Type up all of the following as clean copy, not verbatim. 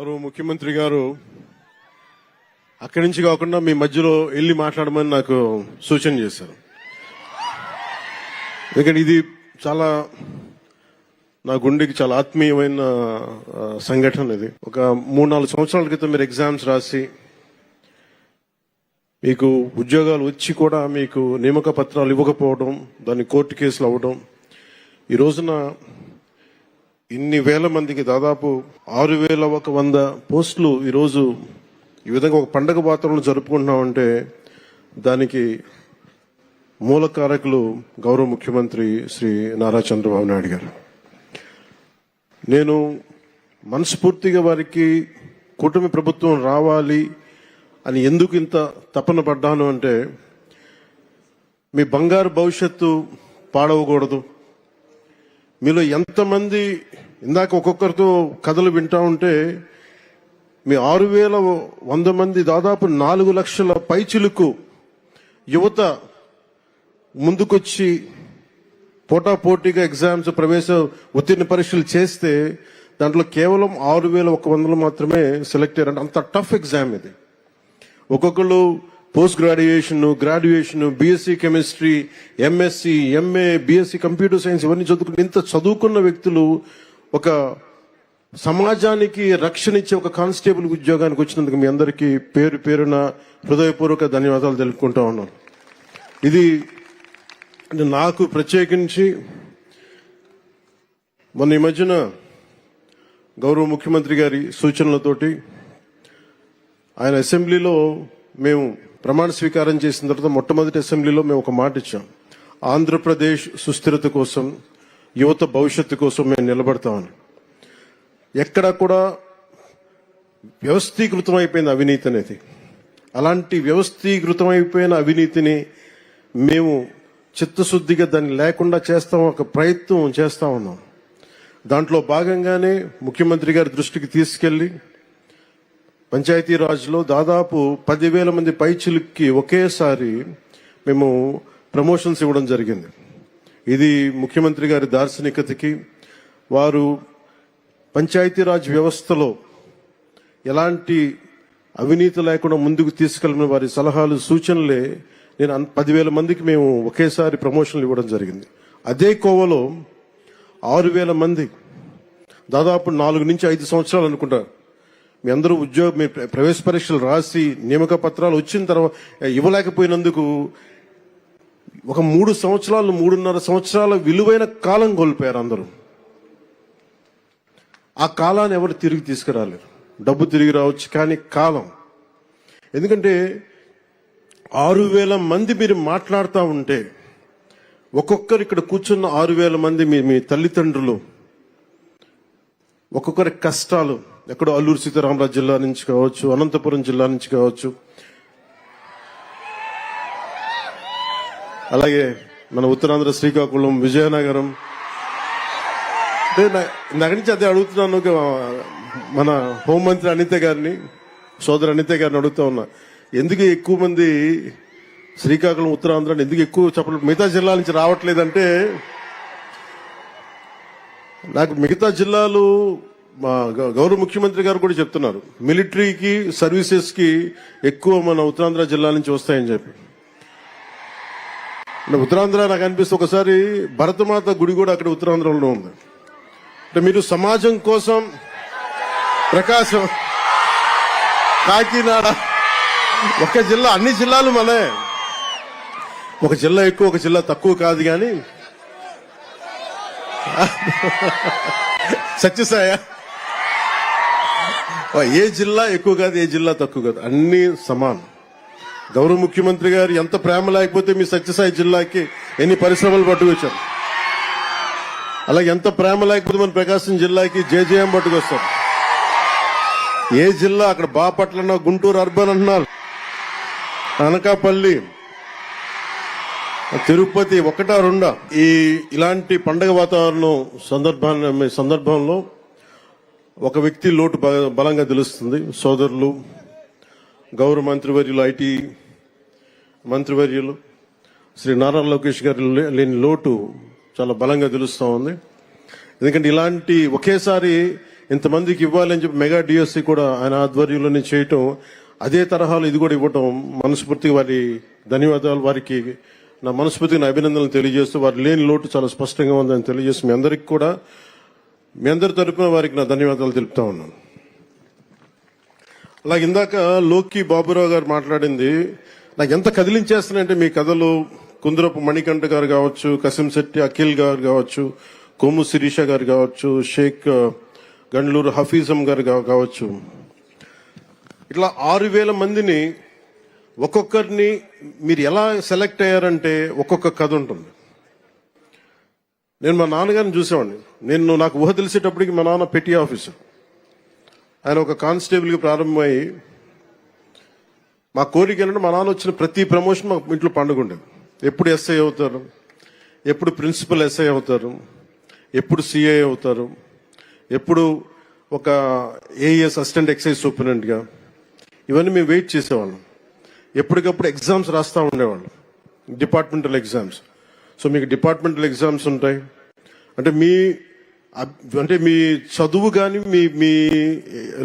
గౌరవ ముఖ్యమంత్రి గారు అక్కడి నుంచి కాకుండా మీ మధ్యలో వెళ్ళి మాట్లాడమని నాకు సూచన చేశారు. ఎందుకంటే ఇది చాలా నా గుండెకి చాలా ఆత్మీయమైన సంఘటన. ఇది ఒక 3-4 సంవత్సరాల క్రితం మీరు ఎగ్జామ్స్ రాసి మీకు ఉద్యోగాలు వచ్చి కూడా మీకు నియామక పత్రాలు ఇవ్వకపోవడం, దాన్ని కోర్టు కేసులు అవ్వడం, ఈ రోజున ఇన్ని వేల మందికి దాదాపు 6,100 పోస్టులు ఈరోజు ఈ విధంగా ఒక పండగ వాతావరణం జరుపుకుంటున్నామంటే దానికి మూల కారకులు గౌరవ ముఖ్యమంత్రి శ్రీ నారా చంద్రబాబు నాయుడు గారు. నేను మనస్ఫూర్తిగా వారికి కూటమి ప్రభుత్వం రావాలి అని ఎందుకు ఇంత తపన పడ్డాను అంటే, మీ బంగారు భవిష్యత్తు పాడవకూడదు. మీలో ఎంతమంది ఇందాక ఒక్కొక్కరితో కథలు వింటా ఉంటే మీ 6,100 మంది దాదాపు 4 లక్షల పైచిలుకు యువత ముందుకొచ్చి పోటాపోటీగా ఎగ్జామ్స్ ప్రవేశ ఉత్తీర్ణ పరీక్షలు చేస్తే దాంట్లో కేవలం 6,100 మాత్రమే సెలెక్ట్ అయ్యారంటే అంత టఫ్ ఎగ్జామ్ ఇది. ఒక్కొక్కరు post graduation, BSc chemistry, MSc, MA, BSc computer science ఇవన్నీ చదువుకుని ఇంత చదువుకున్న వ్యక్తులు ఒక సమాజానికి రక్షణ ఇచ్చే ఒక కానిస్టేబుల్ ఉద్యోగానికి వచ్చినందుకు మీ అందరికీ పేరు పేరున హృదయపూర్వక ధన్యవాదాలు తెలుపుకుంటా ఉన్నాను. ఇది నాకు ప్రత్యేకించి మొన్న ఈ మధ్యన గౌరవ ముఖ్యమంత్రి గారి సూచనలతోటి ఆయన అసెంబ్లీలో మేము ప్రమాణ స్వీకారం చేసిన తర్వాత మొట్టమొదటి అసెంబ్లీలో మేము ఒక మాట ఇచ్చాం. ఆంధ్రప్రదేశ్ సుస్థిరత కోసం, యువత భవిష్యత్తు కోసం మేము నిలబడతామని. ఎక్కడా కూడా వ్యవస్థీకృతం అయిపోయింది అవినీతి అనేది. అలాంటి వ్యవస్థీకృతమైపోయిన అవినీతిని మేము చిత్తశుద్ధిగా దాన్ని లేకుండా చేస్తాం, ఒక ప్రయత్నం చేస్తా ఉన్నాం. దాంట్లో భాగంగానే ముఖ్యమంత్రి గారి దృష్టికి తీసుకెళ్లి పంచాయతీరాజ్లో దాదాపు 10,000 మంది పైచిలుక్కి ఒకేసారి మేము ప్రమోషన్స్ ఇవ్వడం జరిగింది. ఇది ముఖ్యమంత్రి గారి దార్శనికతకి, వారు పంచాయతీరాజ్ వ్యవస్థలో ఎలాంటి అవినీతి లేకుండా ముందుకు తీసుకెళ్లిన వారి సలహాలు, సూచనలే నేను 10,000 మందికి మేము ఒకేసారి ప్రమోషన్లు ఇవ్వడం జరిగింది. అదే కోవలో 6,000 మంది దాదాపు 4 నుంచి 5 సంవత్సరాలు అనుకుంటా మీ అందరూ మీ ప్రవేశ పరీక్షలు రాసి నియామక పత్రాలు వచ్చిన తర్వాత ఇవ్వలేకపోయినందుకు ఒక 3 సంవత్సరాలు, 3.5 సంవత్సరాల విలువైన కాలం కోల్పోయారు అందరూ. ఆ కాలాన్ని ఎవరు తిరిగి తీసుకురాలేరు. డబ్బు తిరిగి రావచ్చు కానీ కాలం, ఎందుకంటే 6,000 మంది మీరు మాట్లాడుతూ ఉంటే ఒక్కొక్కరు ఇక్కడ కూర్చున్న 6,000 మంది మీ తల్లిదండ్రులు, ఒక్కొక్కరి కష్టాలు, ఎక్కడో అల్లూరు సీతారామరాజు జిల్లా నుంచి కావచ్చు, అనంతపురం జిల్లా నుంచి కావచ్చు, అలాగే మన ఉత్తరాంధ్ర శ్రీకాకుళం, విజయనగరం. అంటే నాకు నుంచి అదే అడుగుతున్నాను. మన హోంమంత్రి అనిత గారిని, సోదరు అనిత గారిని అడుగుతా ఉన్నా, ఎందుకు ఎక్కువ మంది శ్రీకాకుళం, ఉత్తరాంధ్ర ఎందుకు ఎక్కువ చెప్పలేదు, మిగతా జిల్లాల నుంచి రావట్లేదంటే, నాకు మిగతా జిల్లాలు మా గౌరవ ముఖ్యమంత్రి గారు కూడా చెప్తున్నారు, మిలిటరీకి, సర్వీసెస్ కి ఎక్కువ మన ఉత్తరాంధ్ర జిల్లా నుంచి వస్తాయని చెప్పి. ఉత్తరాంధ్ర నాకు అనిపిస్తే ఒకసారి భరతమాత గుడి కూడా అక్కడ ఉత్తరాంధ్రలో ఉంది. అంటే మీరు సమాజం కోసం ప్రకాశం, కాకినాడ, ఒక జిల్లా, అన్ని జిల్లాలు మనే, ఒక జిల్లా ఎక్కువ ఒక జిల్లా తక్కువ కాదు. కానీ సత్యసాయ ఏ జిల్లా ఎక్కువ కాదు, ఏ జిల్లా తక్కువ కాదు, అన్ని సమానం. గౌరవ ముఖ్యమంత్రి గారు ఎంత ప్రేమ లేకపోతే మీ సత్యసాయి జిల్లాకి ఎన్ని పరిశ్రమలు పట్టుకొచ్చారు, అలాగే ఎంత ప్రేమ లేకపోతే మన ప్రకాశం జిల్లాకి జేజేఎం పట్టుకొస్తారు. ఏ జిల్లా అక్కడ బాపట్ల, గుంటూరు అర్బన్ అంటున్నారు, అనకాపల్లి, తిరుపతి, 1-2 ఇలాంటి పండగ వాతావరణం సందర్భంలో ఒక వ్యక్తి లోటు బలంగా తెలుస్తుంది. సోదరులు, గౌరవ మంత్రివర్యులు, ఐటీ మంత్రివర్యులు శ్రీ నారా లోకేష్ గారు లేని లోటు చాలా బలంగా తెలుస్తూ ఉంది. ఎందుకంటే ఇలాంటి ఒకేసారి ఇంతమందికి ఇవ్వాలని చెప్పి మెగా డిఎస్సి కూడా ఆయన ఆధ్వర్యంలోనే చేయటం, అదే తరహాలో ఇది కూడా ఇవ్వటం మనస్ఫూర్తిగా వారి ధన్యవాదాలు. వారికి నా మనస్ఫూర్తిగా అభినందనలు తెలియజేస్తూ, వారి లేని లోటు చాలా స్పష్టంగా ఉందని తెలియజేస్తూ మీ అందరికి కూడా, మీ అందరి తరపున వారికి నా ధన్యవాదాలు తెలుపుతా ఉన్నాను. అలాగే ఇందాక లోకి బాబురావు గారు మాట్లాడింది నాకు ఎంత కదిలించేస్తున్నాయంటే, మీ కథలు కుందరపు మణికంఠ గారు కావచ్చు, కసింశెట్టి అఖిల్ గారు కావచ్చు, కొమ్ము శిరీష గారు కావచ్చు, షేక్ గండ్లూరు హఫీజం గారు కావచ్చు, ఇట్లా 6,000 మందిని ఒక్కొక్కరిని మీరు ఎలా సెలెక్ట్ అయ్యారంటే ఒక్కొక్క కథ ఉంటుంది. నేను మా నాన్నగారిని చూసేవాడిని. నాకు ఊహ తెలిసేటప్పటికి మా నాన్న పెట్టి ఆఫీసర్. ఆయన ఒక కానిస్టేబుల్గా ప్రారంభమై, మా కోరిక ఏంటంటే మా నాన్న వచ్చిన ప్రతి ప్రమోషన్ మా ఇంట్లో పండుగ ఉండేది. ఎప్పుడు ఎస్ఐ అవుతారు, ఎప్పుడు ప్రిన్సిపల్ ఎస్ఐ అవుతారు, ఎప్పుడు సిఐ అవుతారు, ఎప్పుడు ఒక ఏఎస్ అసిస్టెంట్ ఎక్సైజ్ సూపరింటెండెంట్గా, ఇవన్నీ మేము వెయిట్ చేసేవాళ్ళం. ఎప్పటికప్పుడు ఎగ్జామ్స్ రాస్తూ ఉండేవాళ్ళం, డిపార్ట్మెంటల్ ఎగ్జామ్స్. సో మీకు డిపార్ట్మెంటల్ ఎగ్జామ్స్ ఉంటాయి అంటే మీ చదువు కానీ మీ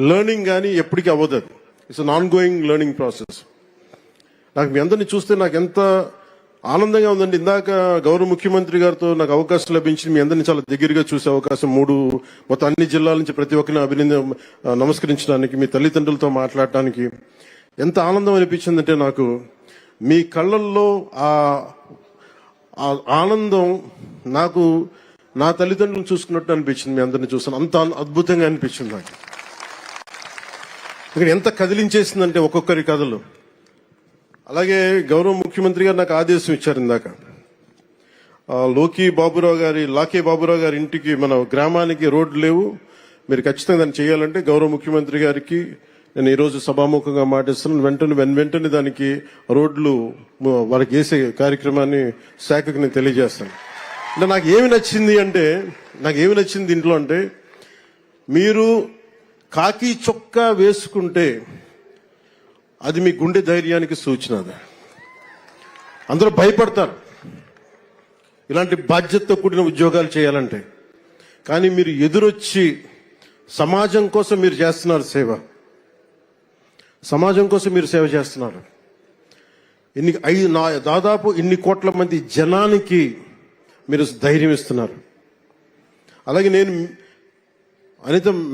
లెర్నింగ్ కానీ ఎప్పటికీ అవ్వదు. It's an on going learning process. నాకు మీ అందరినీ చూస్తే నాకు ఎంత ఆనందంగా ఉందండి. ఇందాక గౌరవ ముఖ్యమంత్రి గారితో నాకు అవకాశం లభించింది, మీ అందరినీ చాలా దగ్గరగా చూసే అవకాశం, మొత్తం అన్ని జిల్లాల నుంచి ప్రతి ఒక్కరిని నమస్కరించడానికి, మీ తల్లిదండ్రులతో మాట్లాడటానికి ఎంత ఆనందం అనిపించిందంటే, నాకు మీ కళ్ళల్లో ఆ ఆనందం నాకు నా తల్లిదండ్రులను చూసుకున్నట్టు అనిపించింది. మీ అందరిని చూస్తాను, అంత అద్భుతంగా అనిపించింది నాకు. ఇక్కడ ఎంత కదిలించేసిందంటే ఒక్కొక్కరి కథలు. అలాగే గౌరవ ముఖ్యమంత్రి గారు నాకు ఆదేశం ఇచ్చారు ఇందాక, లాకే బాబురావు గారి ఇంటికి, మన గ్రామానికి రోడ్లు లేవు, మీరు ఖచ్చితంగా దాన్ని చేయాలంటే గౌరవ ముఖ్యమంత్రి గారికి నేను ఈరోజు సభాముఖంగా మాటిస్తున్నాను. వెంటనే దానికి రోడ్లు వాళ్ళకి వేసే కార్యక్రమాన్ని శాఖకు నేను తెలియజేస్తాను. అంటే నాకు ఏమి నచ్చింది ఇంట్లో అంటే, మీరు కాకి చొక్కా వేసుకుంటే అది మీ గుండె ధైర్యానికి సూచన. అందరూ భయపడతారు ఇలాంటి బాధ్యతతో కూడిన ఉద్యోగాలు చేయాలంటే. కానీ మీరు ఎదురొచ్చి సమాజం కోసం మీరు చేస్తున్నారు సేవ, సమాజం కోసం మీరు సేవ చేస్తున్నారు. దాదాపు ఇన్ని కోట్ల మంది జనానికి మీరు ధైర్యం ఇస్తున్నారు. అలాగే నేను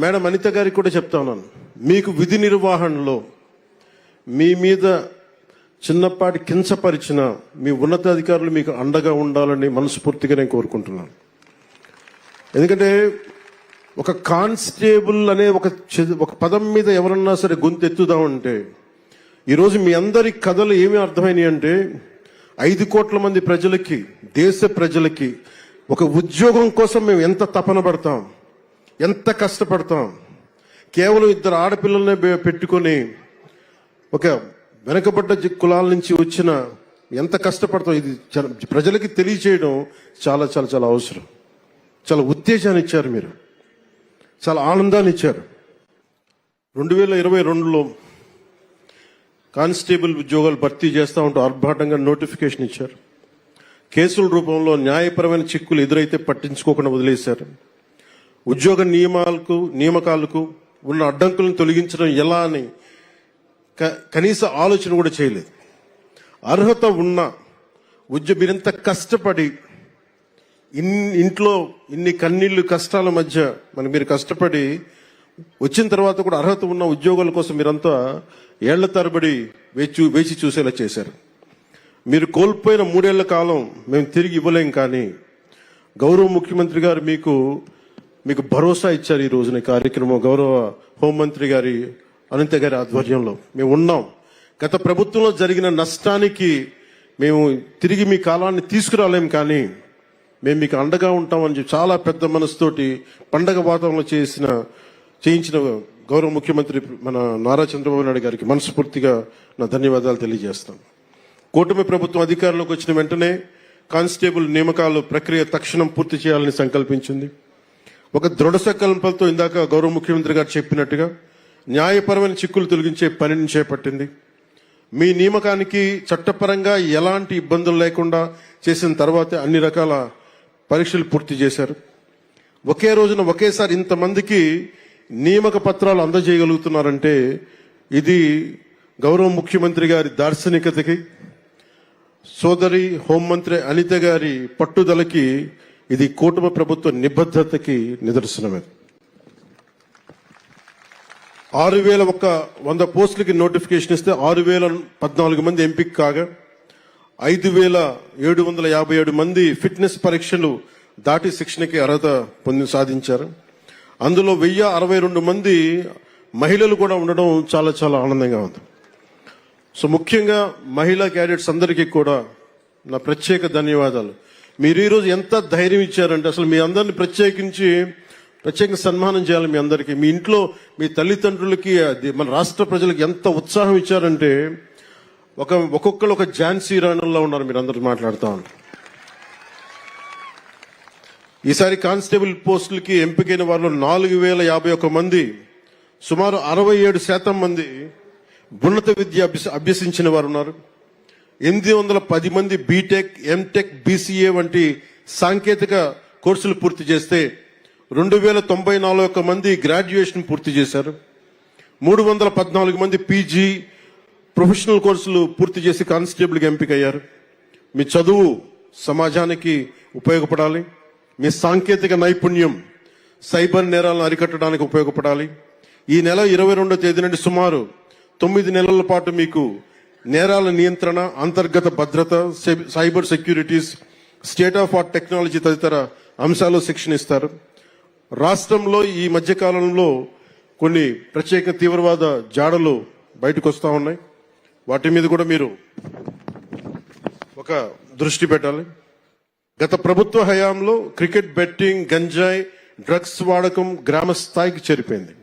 మేడం అనిత గారికి కూడా చెప్తా ఉన్నాను, మీకు విధి నిర్వహణలో మీ మీద చిన్నపాటి కించపరిచిన మీ ఉన్నతాధికారులు మీకు అండగా ఉండాలని మనస్ఫూర్తిగా నేను కోరుకుంటున్నాను. ఎందుకంటే ఒక కానిస్టేబుల్ అనే ఒక పదం మీద ఎవరన్నా సరే గొంతు ఎత్తుదామంటే, ఈరోజు మీ అందరి కథలు ఏమి అర్థమైనాయి అంటే, 5 కోట్ల మంది ప్రజలకి, దేశ ప్రజలకి ఒక ఉద్యోగం కోసం మేము ఎంత తపన పడతాం, ఎంత కష్టపడతాం. కేవలం 2 ఆడపిల్లల్ని పెట్టుకొని ఒక వెనకబడ్డ కులాల నుంచి వచ్చిన ఎంత కష్టపడతాం, ఇది ప్రజలకి తెలియచేయడం చాలా చాలా చాలా అవసరం. చాలా ఉత్తేజాన్ని ఇచ్చారు మీరు, చాలా ఆనందాన్ని ఇచ్చారు. 2022లో కానిస్టేబుల్ ఉద్యోగాలు భర్తీ చేస్తూ ఉంటూ ఆర్భాటంగా నోటిఫికేషన్ ఇచ్చారు. కేసుల రూపంలో న్యాయపరమైన చిక్కులు ఎదురైతే పట్టించుకోకుండా వదిలేశారు. ఉద్యోగ నియామకాలకు ఉన్న అడ్డంకులను తొలగించడం ఎలా అని కనీస ఆలోచన కూడా చేయలేదు. అర్హత ఉన్న మీరెంత కష్టపడి ఇంట్లో ఇన్ని కన్నీళ్లు కష్టాల మధ్య మీరు కష్టపడి వచ్చిన తర్వాత కూడా అర్హత ఉన్న ఉద్యోగాల కోసం మీరంతా ఏళ్ల తరబడి వేచి చూసేలా చేశారు. మీరు కోల్పోయిన 3 ఏళ్ల కాలం మేము తిరిగి ఇవ్వలేం, కానీ గౌరవ ముఖ్యమంత్రి గారు మీకు భరోసా ఇచ్చారు. ఈ రోజున కార్యక్రమం గౌరవ హోంమంత్రి గారి అనిత గారి ఆధ్వర్యంలో మేము ఉన్నాం. గత ప్రభుత్వంలో జరిగిన నష్టానికి మేము తిరిగి మీ కాలాన్ని తీసుకురాలేం, కానీ మేము మీకు అండగా ఉంటామని చెప్పి చాలా పెద్ద మనసుతోటి పండగ వాతావరణంలో చేయించిన గౌరవ ముఖ్యమంత్రి మన నారా చంద్రబాబు నాయుడు గారికి మనస్ఫూర్తిగా నా ధన్యవాదాలు తెలియజేస్తాం. కూటమి ప్రభుత్వం అధికారంలోకి వచ్చిన వెంటనే కానిస్టేబుల్ నియామకాలు ప్రక్రియ తక్షణం పూర్తి చేయాలని సంకల్పించింది. ఒక దృఢ సంకల్పంతో ఇందాక గౌరవ ముఖ్యమంత్రి గారు చెప్పినట్టుగా న్యాయపరమైన చిక్కులు తొలగించే పనిని చేపట్టింది. మీ నియామకానికి చట్టపరంగా ఎలాంటి ఇబ్బందులు లేకుండా చేసిన తర్వాతే అన్ని రకాల పరీక్షలు పూర్తి చేశారు. ఒకే రోజున ఒకేసారి ఇంతమందికి నియామక పత్రాలు అందజేయగలుగుతున్నారంటే ఇది గౌరవ ముఖ్యమంత్రి గారి దార్శనికతకి, సోదరి హోంమంత్రి అనిత గారి పట్టుదలకి, ఇది కూటమి ప్రభుత్వ నిబద్ధతకి నిదర్శనమే. 6,100 పోస్టులకి నోటిఫికేషన్ ఇస్తే 6,014 మంది ఎంపిక కాగా 5,757 మంది ఫిట్నెస్ పరీక్షలు దాటి శిక్షణకి అర్హత సాధించారు. అందులో 1,062 మంది మహిళలు కూడా ఉండడం చాలా చాలా ఆనందంగా ఉంది. సో ముఖ్యంగా మహిళా క్యాడెట్స్ అందరికీ కూడా నా ప్రత్యేక ధన్యవాదాలు. మీరు ఈరోజు ఎంత ధైర్యం ఇచ్చారంటే అసలు మీ అందరిని ప్రత్యేకంగా సన్మానం చేయాలి. మీ అందరికీ, మీ ఇంట్లో మీ తల్లిదండ్రులకి, మన రాష్ట్ర ప్రజలకు ఎంత ఉత్సాహం ఇచ్చారంటే ఒక్కొక్కరు ఒక ఝాన్సీ రాణుల్లో ఉన్నారు. మీరు అందరూ మాట్లాడుతూ ఉన్నారు. ఈసారి కానిస్టేబుల్ పోస్టులకి ఎంపికైన వారిలో 4,051 మంది, సుమారు 67% మంది ఉన్నత విద్య అభ్యసించిన వారు ఉన్నారు. 810 మంది బీటెక్, ఎంటెక్, బీసీఏ వంటి సాంకేతిక కోర్సులు పూర్తి చేస్తే 2,094 మంది గ్రాడ్యుయేషన్ పూర్తి చేశారు. 314 మంది పీజీ, ప్రొఫెషనల్ కోర్సులు పూర్తి చేసి కానిస్టేబుల్గా ఎంపికయ్యారు. మీ చదువు సమాజానికి ఉపయోగపడాలి. మీ సాంకేతిక నైపుణ్యం సైబర్ నేరాలను అరికట్టడానికి ఉపయోగపడాలి. ఈ నెల 22వ తేదీ నుండి సుమారు 9 నెలల పాటు మీకు నేరాల నియంత్రణ, అంతర్గత భద్రత, cyber securities, state of art technology తదితర అంశాల్లో శిక్షణ ఇస్తారు. రాష్ట్రంలో ఈ మధ్యకాలంలో కొన్ని ప్రత్యేక తీవ్రవాద జాడలు బయటకు వస్తూ ఉన్నాయి. వాటి మీద కూడా మీరు ఒక దృష్టి పెట్టాలి. గత ప్రభుత్వ హయాంలో క్రికెట్ బెట్టింగ్, గంజాయి, డ్రగ్స్ వాడకం గ్రామ స్థాయికి చేరిపోయింది.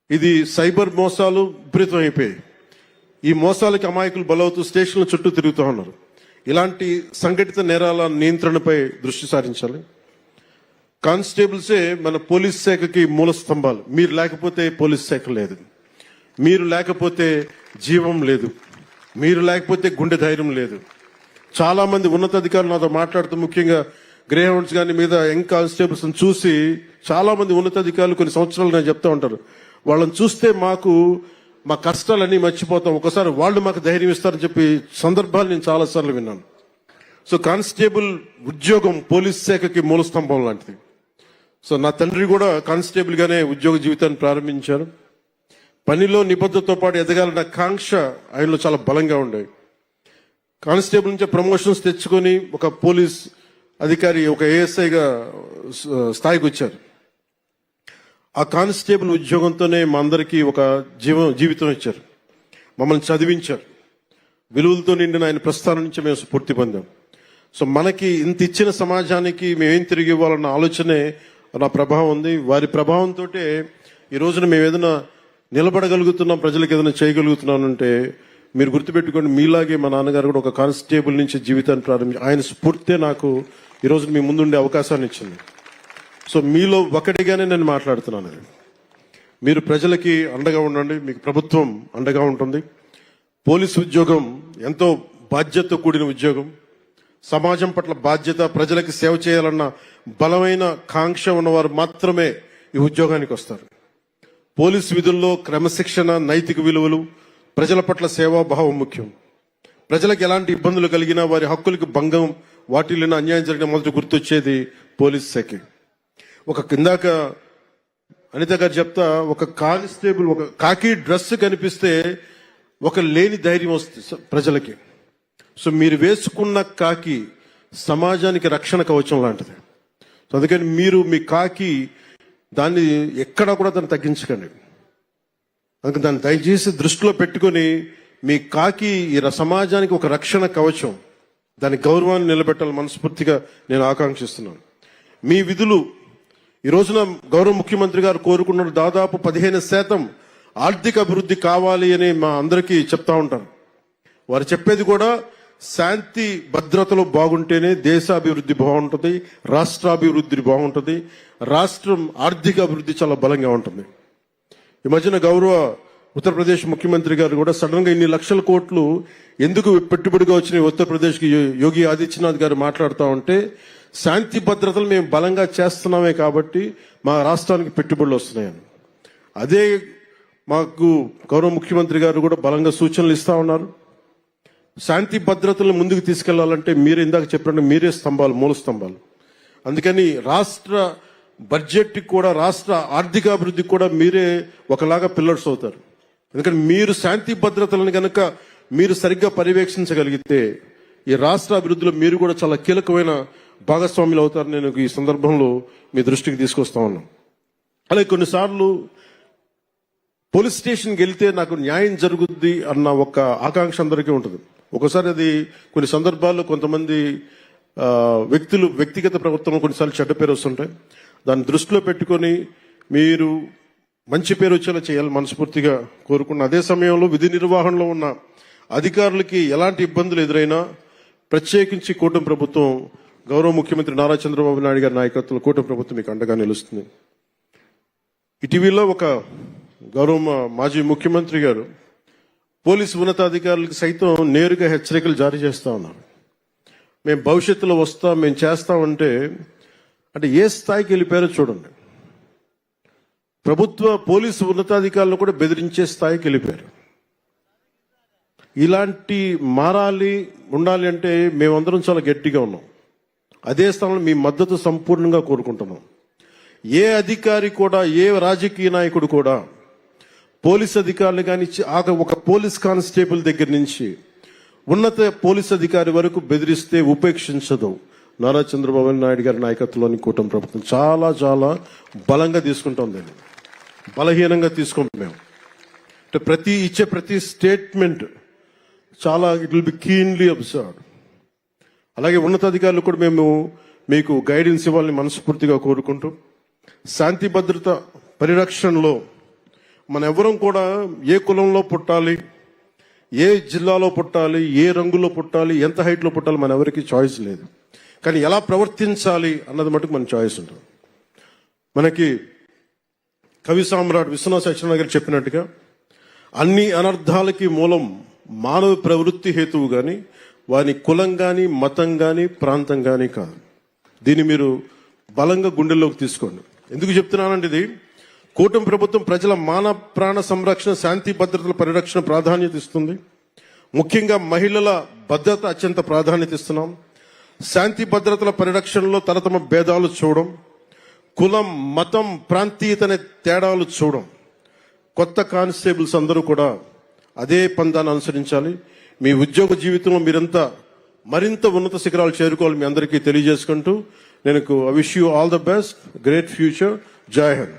ఇది సైబర్ మోసాలు విపరీతం అయిపోయాయి. ఈ మోసాలకి అమాయకులు బలవుతూ స్టేషన్ల చుట్టూ తిరుగుతూ ఉన్నారు. ఇలాంటి సంఘటిత నేరాల నియంత్రణపై దృష్టి సారించాలి. కానిస్టేబుల్సే మన పోలీస్ శాఖకి మూల స్తంభాలు. మీరు లేకపోతే పోలీస్ శాఖ లేదు, మీరు లేకపోతే జీవం లేదు, మీరు లేకపోతే గుండె ధైర్యం లేదు. చాలా మంది ఉన్నతాధికారులు నాతో మాట్లాడుతూ, ముఖ్యంగా గ్రే హౌండ్స్ గాని మీద యంగ్ కానిస్టేబుల్స్ చూసి చాలా మంది ఉన్నతాధికారులు కొన్ని సంవత్సరాలు నేను చెప్తా ఉంటారు, వాళ్ళని చూస్తే మా కష్టాలన్నీ మర్చిపోతాం, ఒకసారి వాళ్ళు మాకు ధైర్యం ఇస్తారని చెప్పి సందర్భాలు నేను చాలా సార్లు విన్నాను. సో కానిస్టేబుల్ ఉద్యోగం పోలీస్ శాఖకి మూల స్తంభం లాంటిది. సో నా తండ్రి కూడా కానిస్టేబుల్ గానే ఉద్యోగ జీవితాన్ని ప్రారంభించారు. పనిలో నిబద్ధతతో పాటు ఎదగాలన్న కాంక్ష ఆయనలో చాలా బలంగా ఉండేది. కానిస్టేబుల్ నుంచి ప్రమోషన్స్ తెచ్చుకొని ఒక పోలీస్ అధికారి, ఒక ఏఎస్ఐగా స్థాయికి వచ్చారు. ఆ కానిస్టేబుల్ ఉద్యోగంతోనే మా అందరికీ ఒక జీవితం ఇచ్చారు, మమ్మల్ని చదివించారు. విలువలతో నిండిన ఆయన ప్రస్థానం నుంచి మేము స్ఫూర్తి పొందాం. సో మనకి ఇంత ఇచ్చిన సమాజానికి మేమేం తిరిగి ఇవ్వాలన్న ఆలోచనే నా ప్రభావం ఉంది. వారి ప్రభావంతో ఈ రోజున మేము ఏదైనా నిలబడగలుగుతున్నాం, ప్రజలకు ఏదైనా చేయగలుగుతున్నానంటే మీరు గుర్తుపెట్టుకోండి, మీలాగే మా నాన్నగారు కూడా ఒక కానిస్టేబుల్ నుంచి జీవితాన్ని ప్రారంభించి ఆయన స్ఫూర్తే నాకు ఈ రోజు మీ ముందుండే అవకాశాన్ని ఇచ్చింది. సో మీలో ఒకటిగానే నేను మాట్లాడుతున్నాను. మీరు ప్రజలకి అండగా ఉండండి, మీకు ప్రభుత్వం అండగా ఉంటుంది. పోలీసు ఉద్యోగం ఎంతో బాధ్యతతో కూడిన ఉద్యోగం. సమాజం పట్ల బాధ్యత, ప్రజలకి సేవ చేయాలన్న బలమైన కాంక్ష ఉన్నవారు మాత్రమే ఈ ఉద్యోగానికి వస్తారు. పోలీసు విధుల్లో క్రమశిక్షణ, నైతిక విలువలు, ప్రజల పట్ల సేవాభావం ముఖ్యం. ప్రజలకు ఎలాంటి ఇబ్బందులు కలిగినా, వారి హక్కులకు భంగం వాటిల్లిన అన్యాయం జరిగిన మొదటి గుర్తొచ్చేది పోలీస్ శాఖ. ఇందాక అనిత గారు చెప్తా, ఒక కానిస్టేబుల్ ఒక కాకి డ్రెస్ కనిపిస్తే ఒక లేని ధైర్యం వస్తుంది ప్రజలకి. సో మీరు వేసుకున్న కాకి సమాజానికి రక్షణ కవచం లాంటిది. సో అందుకని మీరు మీ కాకి దాన్ని ఎక్కడా కూడా దాన్ని తగ్గించకండి. అందుకని దాన్ని దయచేసి దృష్టిలో పెట్టుకొని మీ కాకి ఈ సమాజానికి ఒక రక్షణ కవచం, దాని గౌరవాన్ని నిలబెట్టాలని మనస్ఫూర్తిగా నేను ఆకాంక్షిస్తున్నాను. మీ విధులు ఈ రోజున గౌరవ ముఖ్యమంత్రి గారు కోరుకున్న దాదాపు 15% ఆర్థిక అభివృద్ధి కావాలి అని మా అందరికీ చెప్తా ఉంటారు. వారు చెప్పేది కూడా శాంతి భద్రతలు బాగుంటేనే దేశాభివృద్ధి బాగుంటుంది, రాష్ట్రాభివృద్ధి బాగుంటుంది, రాష్ట్రం ఆర్థిక అభివృద్ధి చాలా బలంగా ఉంటుంది. ఈ మధ్యన గౌరవ ఉత్తరప్రదేశ్ ముఖ్యమంత్రి గారు కూడా సడన్ గా ఇన్ని లక్షల కోట్లు ఎందుకు పెట్టుబడిగా వచ్చినాయి ఉత్తరప్రదేశ్కి యోగి ఆదిత్యనాథ్ గారు మాట్లాడుతూ ఉంటే, శాంతి భద్రతలు మేము బలంగా చేస్తున్నామే కాబట్టి మా రాష్ట్రానికి పెట్టుబడులు వస్తున్నాయని. అదే మాకు గౌరవ ముఖ్యమంత్రి గారు కూడా బలంగా సూచనలు ఇస్తా ఉన్నారు. శాంతి భద్రతలను ముందుకు తీసుకెళ్లాలంటే మీరు ఇందాక చెప్పినట్టు మీరే స్తంభాలు, మూల స్తంభాలు. అందుకని రాష్ట్ర బడ్జెట్ కూడా, రాష్ట్ర ఆర్థికాభివృద్ధికి కూడా మీరే ఒకలాగా పిల్లర్స్ అవుతారు. ఎందుకంటే మీరు శాంతి భద్రతలను కనుక మీరు సరిగ్గా పర్యవేక్షించగలిగితే ఈ రాష్ట్ర అభివృద్ధిలో మీరు కూడా చాలా కీలకమైన భాగస్వాములు అవుతారు. నేను ఈ సందర్భంలో మీ దృష్టికి తీసుకొస్తా ఉన్నాను. అలాగే కొన్నిసార్లు పోలీస్ స్టేషన్కి వెళ్తే నాకు న్యాయం జరుగుద్ది అన్న ఒక ఆకాంక్ష అందరికీ ఉంటుంది. ఒకసారి అది కొన్ని సందర్భాల్లో కొంతమంది వ్యక్తులు వ్యక్తిగత ప్రవర్తన కొన్నిసార్లు చెడ్డ పేరు వస్తుంటాయి. దాన్ని దృష్టిలో పెట్టుకొని మీరు మంచి పేరు వచ్చేలా చేయాలి మనస్ఫూర్తిగా కోరుకున్న. అదే సమయంలో విధి నిర్వహణలో ఉన్న అధికారులకి ఎలాంటి ఇబ్బందులు ఎదురైనా ప్రత్యేకించి కూటమి ప్రభుత్వం, గౌరవ ముఖ్యమంత్రి నారా చంద్రబాబు నాయుడు గారి నాయకత్వంలో కూటమి ప్రభుత్వం మీకు అండగా నిలుస్తుంది. ఇటీవల ఒక గౌరవ మాజీ ముఖ్యమంత్రి గారు పోలీసు ఉన్నతాధికారులకు సైతం నేరుగా హెచ్చరికలు జారీ చేస్తా ఉన్నారు. మేము భవిష్యత్తులో వస్తాం, మేము చేస్తామంటే అంటే ఏ స్థాయికి వెళ్ళిపోయారో చూడండి. ప్రభుత్వ పోలీసు ఉన్నతాధికారులు కూడా బెదిరించే స్థాయికి వెళ్ళిపోయారు. ఇలాంటి మారాలి, ఉండాలి అంటే మేమందరం చాలా గట్టిగా ఉన్నాం. అదే స్థానంలో మీ మద్దతు సంపూర్ణంగా కోరుకుంటున్నాం. ఏ అధికారి కూడా, ఏ రాజకీయ నాయకుడు కూడా పోలీస్ అధికారులు కానీ ఒక పోలీస్ కానిస్టేబుల్ దగ్గర నుంచి ఉన్నత పోలీస్ అధికారి వరకు బెదిరిస్తే ఉపేక్షించదు నారా చంద్రబాబు నాయుడు గారి నాయకత్వంలోని కూటమి ప్రభుత్వం. చాలా చాలా బలంగా తీసుకుంటాం, దాన్ని బలహీనంగా తీసుకుంటాం మేము. అంటే ప్రతి స్టేట్మెంట్ చాలా it will be keenly observed. అలాగే ఉన్నతాధికారులు కూడా మేము మీకు గైడెన్స్ ఇవ్వాలని మనస్ఫూర్తిగా కోరుకుంటూ, శాంతి భద్రత పరిరక్షణలో మన ఎవరం కూడా ఏ కులంలో పుట్టాలి, ఏ జిల్లాలో పుట్టాలి, ఏ రంగులో పుట్టాలి, ఎంత హైట్లో పుట్టాలి మన ఎవరికి చాయిస్ లేదు. కానీ ఎలా ప్రవర్తించాలి అన్నది మటుకు మన చాయిస్ ఉంటుంది. మనకి కవి సామ్రాట్ విశ్వనాథ సత్యనారాయణ గారు చెప్పినట్టుగా అన్ని అనర్థాలకి మూలం మానవ ప్రవృత్తి హేతువు కానీ వారి కులం కానీ, మతం కానీ, ప్రాంతం కానీ కాదు. దీన్ని మీరు బలంగా గుండెల్లోకి తీసుకోండి. ఎందుకు చెప్తున్నానంటే ఇది కూటమి ప్రభుత్వం ప్రజల మాన ప్రాణ సంరక్షణ, శాంతి భద్రతల పరిరక్షణ ప్రాధాన్యత ఇస్తుంది. ముఖ్యంగా మహిళల భద్రత అత్యంత ప్రాధాన్యత ఇస్తున్నాం. శాంతి భద్రతల పరిరక్షణలో తరతమ భేదాలు చూడడం, కులం, మతం, ప్రాంతీయత అనే తేడాలు చూడడం. కొత్త కానిస్టేబుల్స్ అందరూ కూడా అదే పందాన్ని అనుసరించాలి. మీ ఉద్యోగ జీవితంలో మీరంతా మరింత ఉన్నత శిఖరాలు చేరుకోవాలి మీ అందరికీ తెలియజేసుకుంటూ, నేను I wish you all the best, great future. జై హింద్.